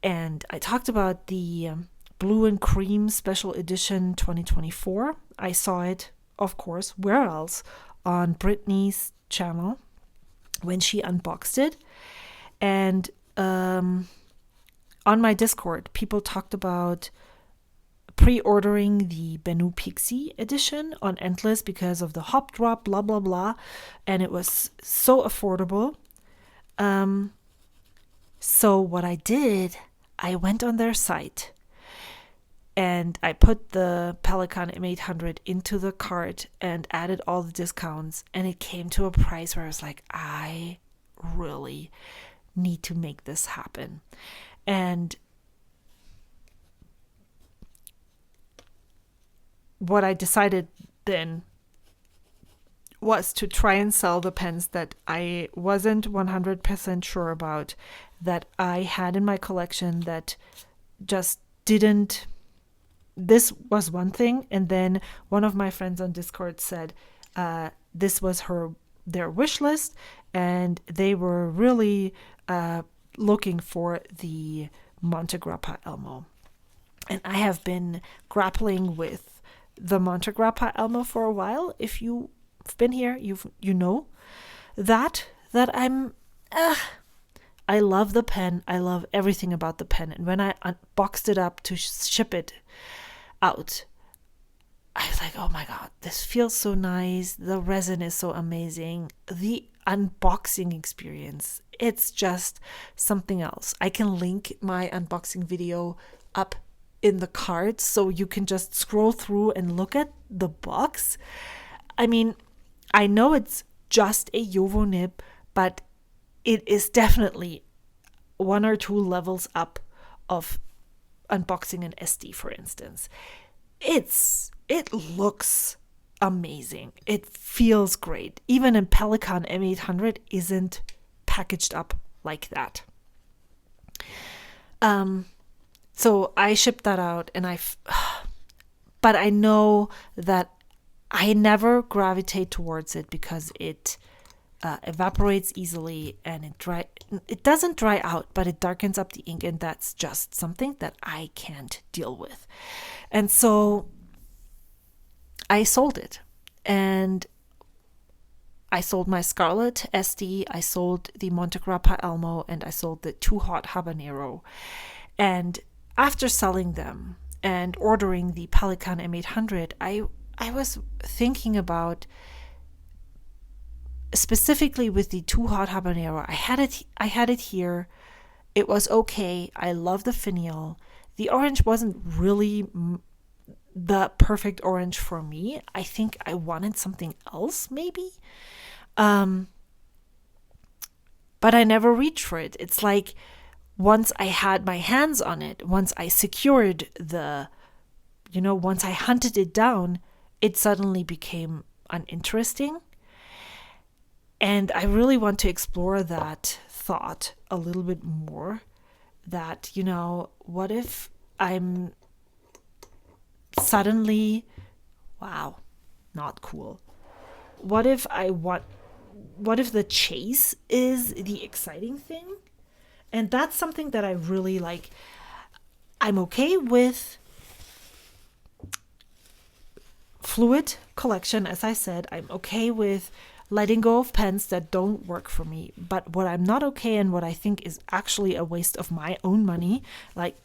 And I talked about the Blue and Cream Special Edition 2024. I saw it, of course, where else? On Brittany's channel when she unboxed it. And on my Discord, people talked about pre-ordering the Bennu Pixie edition on Endless because of the hop drop, blah, blah, blah. And it was so affordable. So what I did, I went on their site and I put the Pelikan M800 into the cart and added all the discounts. And it came to a price where I was like, I really need to make this happen. And what I decided then was to try and sell the pens that I wasn't 100% sure about, that I had in my collection that just didn't this was one thing. And then one of my friends on Discord said this was their wish list, and they were really looking for the Monte Grappa Elmo. And I have been grappling with the Monte Grappa Elmo for a while. If you've been here, you know that I'm I love the pen. I love everything about the pen. And when I unboxed it up to ship it out, I was like, oh my God, this feels so nice. The resin is so amazing. The unboxing experience, it's just something else. I can link my unboxing video up in the cards so you can just scroll through and look at the box. I mean, I know it's just a Jowo nib, but it is definitely 1 or 2 levels up of unboxing an SD, for instance. It looks amazing. It feels great. Even a Pelikan M800 isn't packaged up like that. So I shipped that out, and but I know that I never gravitate towards it because it evaporates easily, and it doesn't dry out, but it darkens up the ink, and that's just something that I can't deal with. And so I sold it, and I sold my Scarlet SD, I sold the Monte Grappa Elmo, and I sold the Too Hot Habanero. And after selling them and ordering the Pelikan M800, I was thinking about, specifically with the Too Hot Habanero, I had it here. It was okay. I love the finial. The orange wasn't really the perfect orange for me. I think I wanted something else, maybe. But I never reached for it. It's like once I had my hands on it, once I secured once I hunted it down, it suddenly became uninteresting. And I really want to explore that thought a little bit more, that, what if I'm suddenly, wow, not cool. What if the chase is the exciting thing? And that's something that I really like. I'm okay with fluid collection, as I said. I'm okay with letting go of pens that don't work for me. But what I'm not okay, and what I think is actually a waste of my own money, like,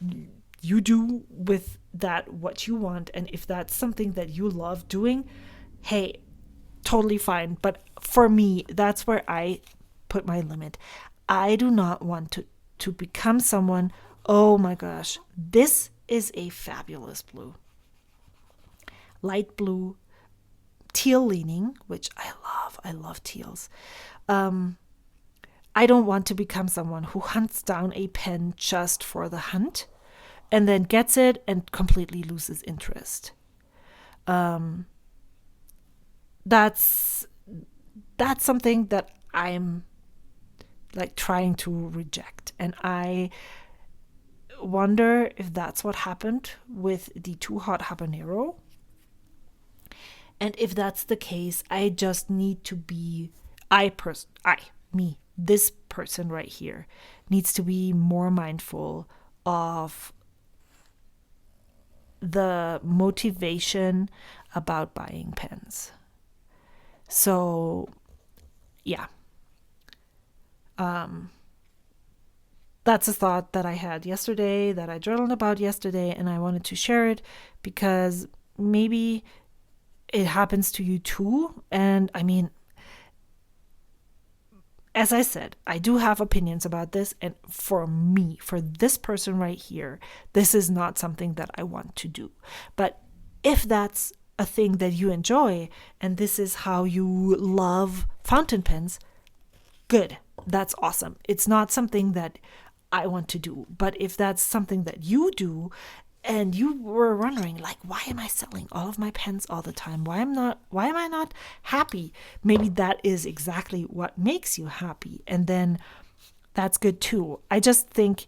you do with that what you want. And if that's something that you love doing, hey, totally fine. But for me, that's where I put my limit. I do not want to become someone, oh my gosh, this is a fabulous blue. Light blue, teal leaning, which I love teals. I don't want to become someone who hunts down a pen just for the hunt and then gets it and completely loses interest. That's something that I'm like trying to reject. And I wonder if that's what happened with the Too Hot Habanero. And if that's the case, I just need to be, this person right here needs to be more mindful of the motivation about buying pens. So, yeah. That's a thought that I had yesterday, that I journaled about yesterday, and I wanted to share it because maybe it happens to you too. And I mean, as I said, I do have opinions about this, and for me, for this person right here, this is not something that I want to do. But if that's a thing that you enjoy, and this is how you love fountain pens, good. That's awesome. It's not something that I want to do. But if that's something that you do, and you were wondering, like, why am I selling all of my pens all the time? Why am I not happy? Maybe that is exactly what makes you happy. And then that's good too. I just think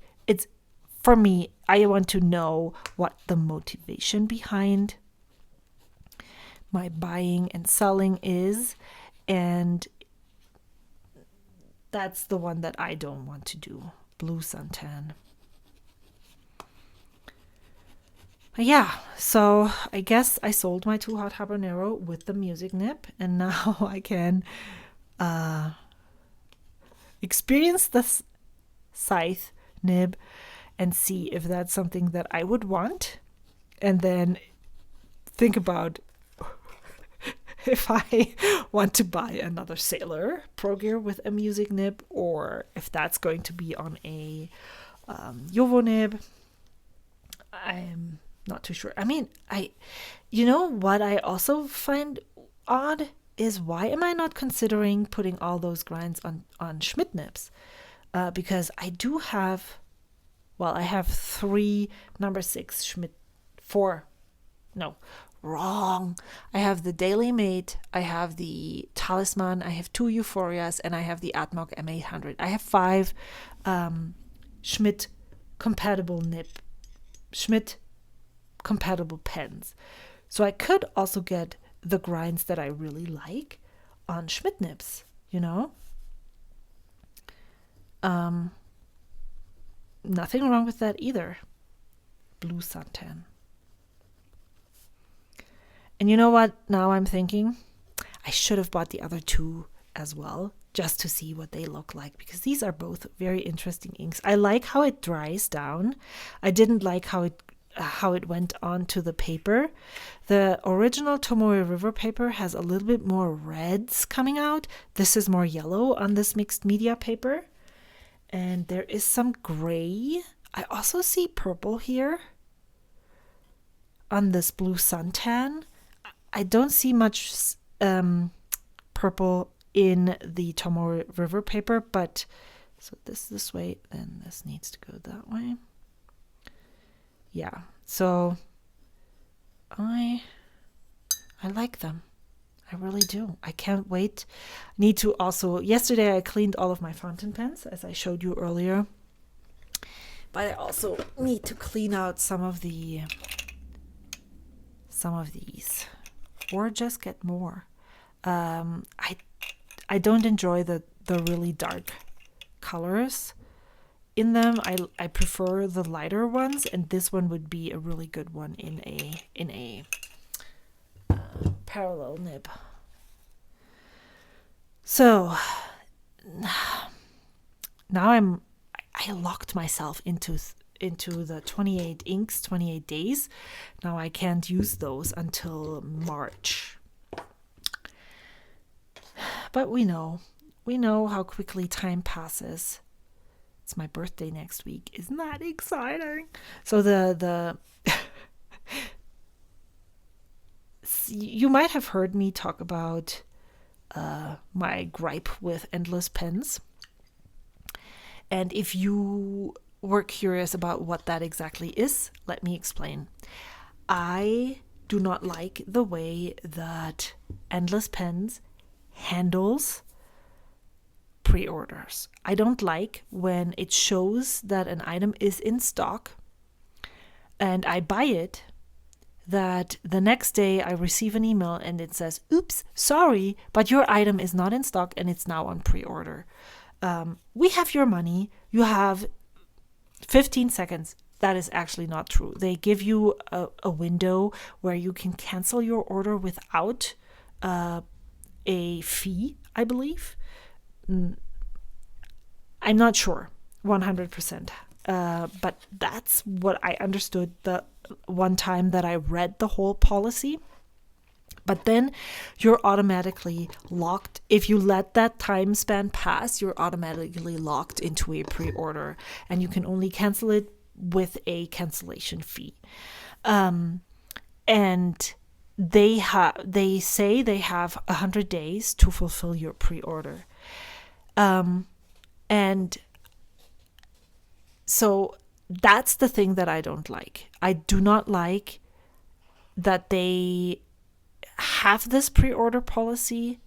for me, I want to know what the motivation behind my buying and selling is, and that's the one that I don't want to do. Blue suntan. Yeah, so I guess I sold my 2 hot habanero with the music nib, and now I can experience this scythe nib and see if that's something that I would want, and then think about if I want to buy another Sailor Pro Gear with a music nib, or if that's going to be on a Jovo nib. I'm not too sure. I mean, you know what I also find odd is, why am I not considering putting all those grinds on Schmidt nibs? Because I do have, well, I have 3 number 6 Schmidt, 4, no, wrong. I have the Daily Mate, I have the Talisman, I have 2 Euphorias, and I have the Atmok M800. I have 5 Schmidt compatible Schmidt compatible pens. So I could also get the grinds that I really like on Schmidt nibs, you know? Nothing wrong with that either. Blue suntan. And you know what? Now I'm thinking I should have bought the other 2 as well, just to see what they look like, because these are both very interesting inks. I like how it dries down. I didn't like how it went onto the paper. The original Tomoe River paper has a little bit more reds coming out. This is more yellow on this mixed media paper. And there is some gray. I also see purple here on this blue suntan. I don't see much purple in the Tomoe River paper, but so this way, then this needs to go that way. Yeah, so I like them. I really do. I can't wait. Need to also, yesterday I cleaned all of my fountain pens, as I showed you earlier. But I also need to clean out some of these, or just get more. I don't enjoy the really dark colors in them. I prefer the lighter ones, and this one would be a really good one in a parallel nib. So now I locked myself into the 28 inks, 28 days. Now I can't use those until March. But we know how quickly time passes. It's my birthday next week. Isn't that exciting? So the you might have heard me talk about my gripe with endless pens. And if you were curious about what that exactly is, let me explain. I do not like the way that Endless Pens handles pre-orders. I don't like when it shows that an item is in stock and I buy it, that the next day I receive an email and it says, oops, sorry, but your item is not in stock and it's now on pre-order. We have your money. You have 15 seconds. That is actually not true. They give you a window where you can cancel your order without a fee, I believe. I'm not sure 100%. But that's what I understood the one time that I read the whole policy. But then you're automatically locked. If you let that time span pass, you're automatically locked into a pre-order, and you can only cancel it with a cancellation fee. And they say they have 100 days to fulfill your pre-order. And so that's the thing that I don't like. I do not like that they have this pre-order policy,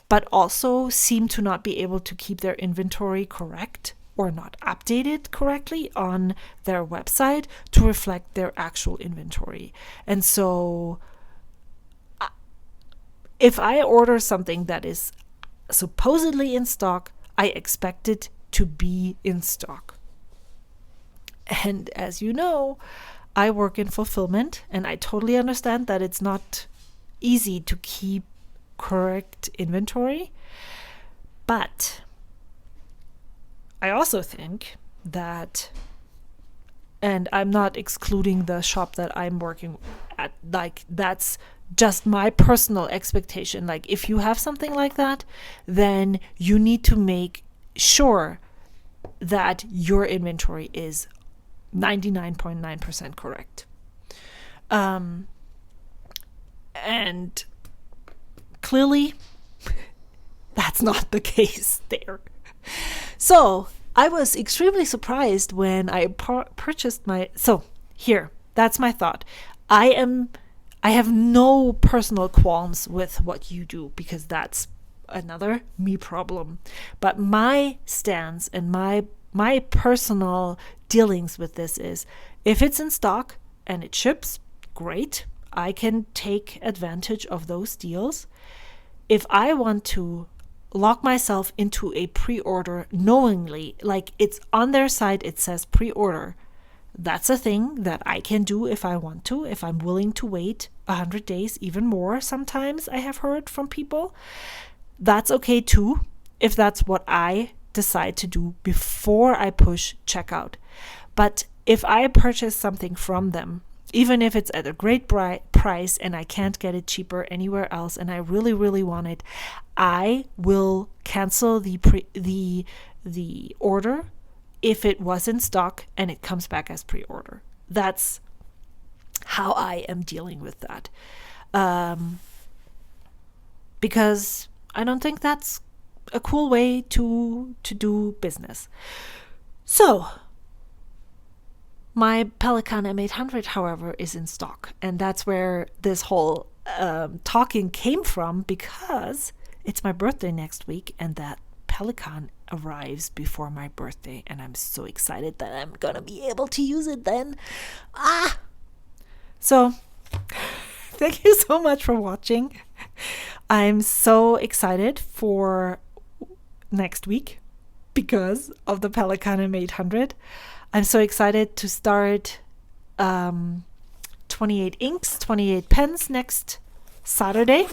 but also seem to not be able to keep their inventory correct or not updated correctly on their website to reflect their actual inventory. And so if I order something that is supposedly in stock, I expect it to be in stock. And as you know, I work in fulfillment, and I totally understand that it's not easy to keep correct inventory. But I also think that, and I'm not excluding the shop that I'm working at, like that's just my personal expectation. Like if you have something like that, then you need to make sure that your inventory is 99.9% correct. And clearly that's not the case there. So I was extremely surprised when I purchased my, so here, that's my thought. I have no personal qualms with what you do, because that's another me problem. But my stance and my personal dealings with this is, if it's in stock and it ships, great. I can take advantage of those deals. If I want to lock myself into a pre-order knowingly, like it's on their site, it says pre-order, that's a thing that I can do if I want to, if I'm willing to wait 100 days, even more sometimes, I have heard from people. That's okay too, if that's what I decide to do before I push checkout. But if I purchase something from them, even if it's at a great price and I can't get it cheaper anywhere else, and I really, really want it, I will cancel the order if it was in stock and it comes back as pre-order. That's how I am dealing with that. Because I don't think that's a cool way to do business. So my Pelican M800, however, is in stock. And that's where this whole talking came from, because it's my birthday next week and that Pelican arrives before my birthday. And I'm so excited that I'm going to be able to use it then. So thank you so much for watching. I'm so excited for next week because of the Pelican M800. I'm so excited to start 28 inks, 28 pens next Saturday.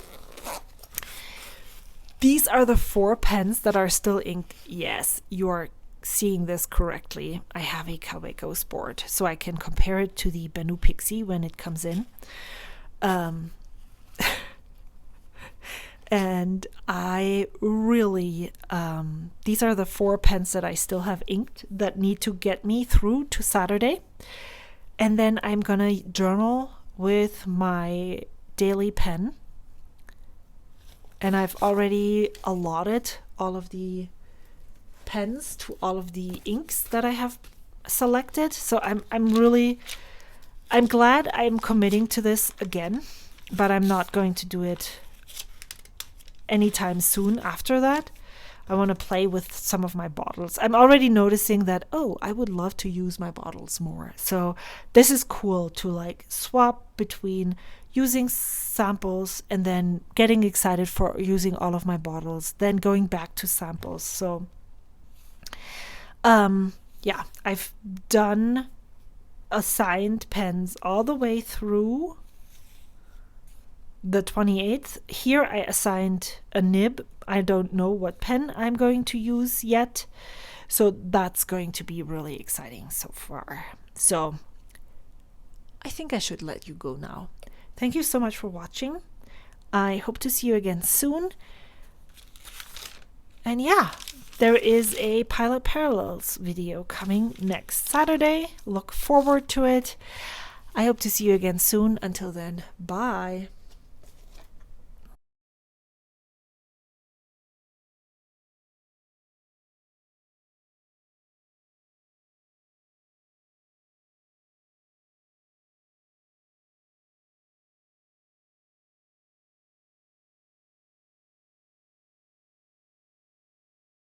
These are the 4 pens that are still inked. Yes, you are seeing this correctly. I have a Kaweco Sport, so I can compare it to the Benu Pixie when it comes in. And I really, these are the 4 pens that I still have inked that need to get me through to Saturday. And then I'm going to journal with my daily pen. And I've already allotted all of the pens to all of the inks that I have selected. So I'm glad I'm committing to this again, but I'm not going to do it anytime soon after that. I want to play with some of my bottles. I'm already noticing that, I would love to use my bottles more. So this is cool to like swap between using samples and then getting excited for using all of my bottles, then going back to samples. So yeah, I've done assigned pens all the way through the 28th. Here I assigned a nib. I don't know what pen I'm going to use yet. So that's going to be really exciting so far. So I think I should let you go now. Thank you so much for watching. I hope to see you again soon. And yeah, there is a Pilot Parallels video coming next Saturday. Look forward to it. I hope to see you again soon. Until then, bye.